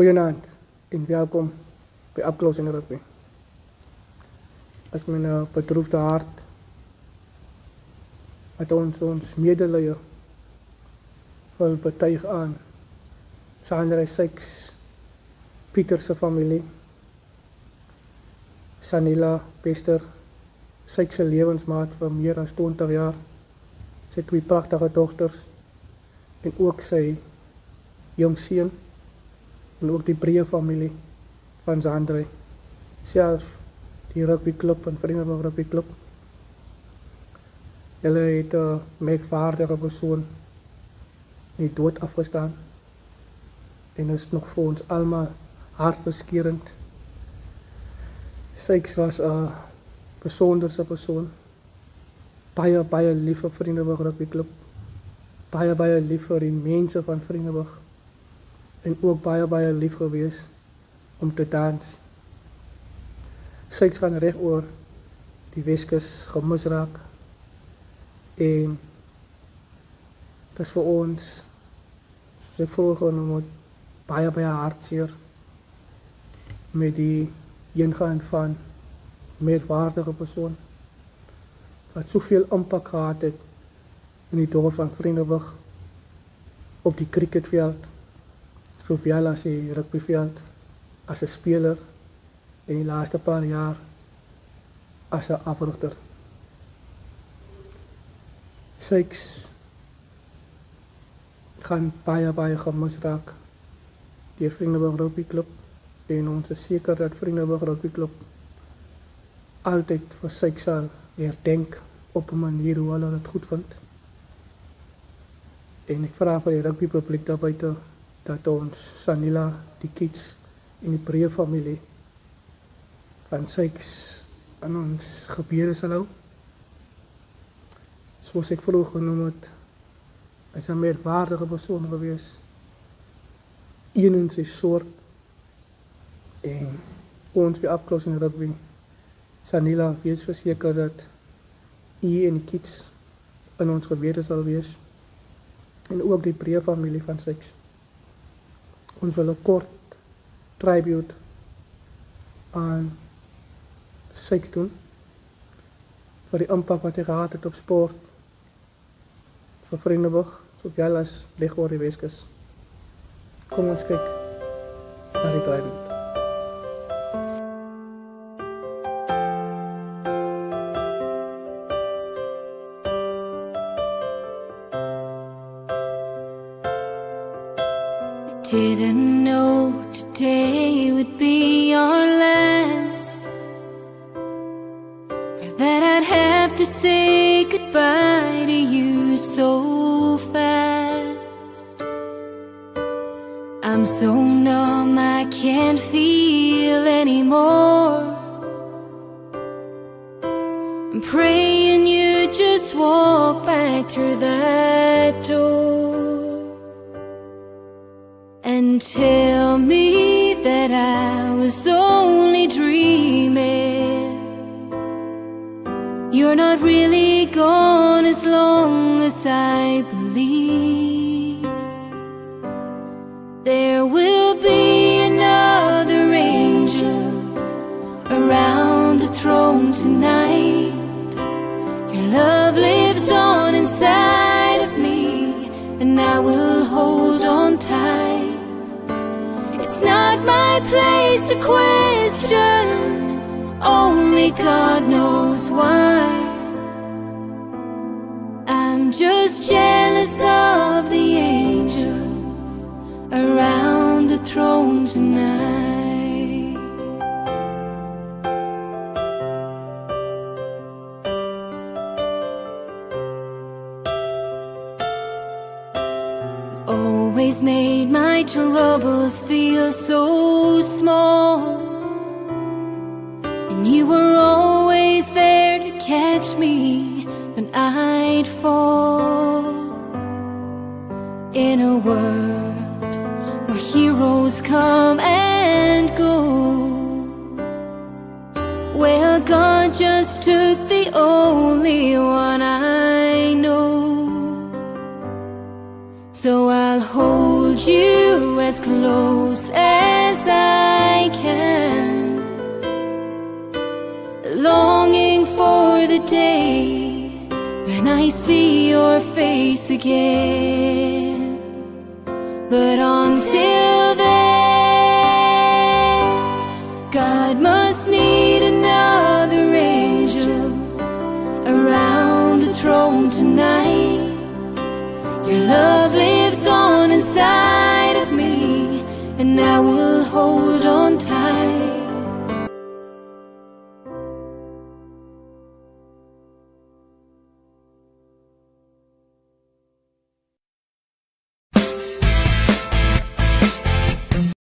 Goeienaand en welkom bij Up Close in Rugby. As mijn bedroefde hart met ons medelijden wil betuig aan Sandra Sykes, Pieterse familie, Sanila Pester, Sykes' levensmaat vir meer dan 20 jaar, sy 2 pragtige dogters en ook sy jong seun en ook die breë familie van Sandra, self die rugbyklub en Vriendeburg rugbyklub. Hulle het 'n merkwaardige persoon in die dood afgestaan en is nog vir ons almal hartverskeurend. Sykes was 'n besonderse persoon, baie lief vir Vriendeburg rugbyklub, baie lief vir die mense van Vriendeburg en ook baie lief gewees om te dans. Sykes gaan reg oor die Weskus gemis raak en dit is vir ons, soos ek vroeger genoem het, baie hartseer met die ingaan van merkwaardige persoon wat soveel impak gehad het in die dorp van Vriendeburg, op die cricketveld, sowel as die rugbyveld, as 'n speler en die laaste paar jaar as 'n afrigter. Sykes gaan baie gemis raak deur Vriendeburg rugbyklub en ons is seker dat Vriendeburg rugbyklub altyd vir Sykes sal herdenk op 'n manier hoe hulle dit goed vind. En ek vra vir die rugbypubliek daar buite dat ons Sanila, die kids en die breë familie van Sykes aan ons gebede sal hou. Soos ek vroeger genoem het, hy is 'n merkwaardige persoon gewees, een in sy soort, en ons by Up Close in Rugby, Sanila, wees verseker dat u en die kids in ons gebede sal wees, en ook die breë familie van Sykes. Ons wil 'n kort tribute aan Sykes doen vir die impak wat hy gehad het op sport vir Vriendeburg, sowel as reg oor die Weskus. Kom ons kyk na die tribute. Didn't know today would be our last, or that I'd have to say goodbye to you so fast. I'm so numb I can't feel anymore. I'm praying you just walk back through that door and tell me that I was only dreaming. You're not really gone as long as I believe. There will be another angel around the throne tonight. Your love lives on inside of me, and I will hold on tight. It's not my place to question, only God knows why. I'm just jealous of the angels around the throne tonight. Always made my troubles feel so small, and you were always there to catch me when I'd fall. In a world where heroes come and go, well, God just took the only one I know. So I'll hold you as as close as I can, longing for the day when I see your face again. But until then, God must